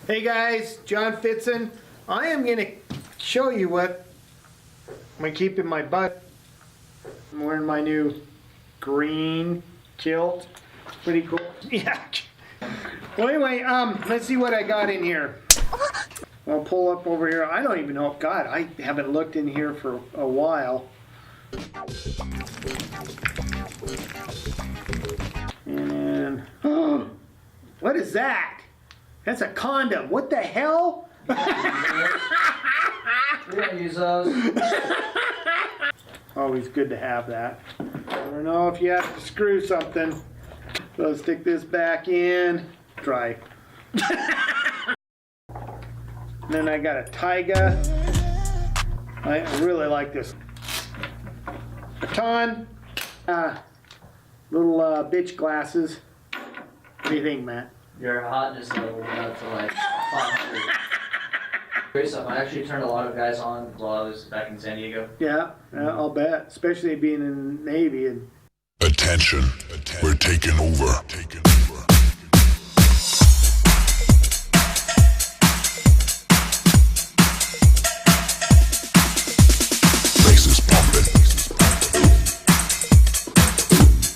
Hey guys, John Fitzen. I am going to show you what I'm keeping my butt. I'm wearing my new green kilt. Pretty cool. Yeah. Well, anyway, let's see what I got in here. I'll pull up over here. I don't even know. God, I haven't looked in here for a while. And oh, what is that? That's a condom. What the hell? We don't use those. Always good to have that. I don't know if you have to screw something. So stick this back in. Try. Then I got a Tyga. I really like this. Baton. Little bitch glasses. What do you think, Matt? Your hotness level went up to like 500. I actually turned a lot of guys on while I was back in San Diego. Yeah, I'll bet. Especially being in the Navy. And Attention, we're taking over.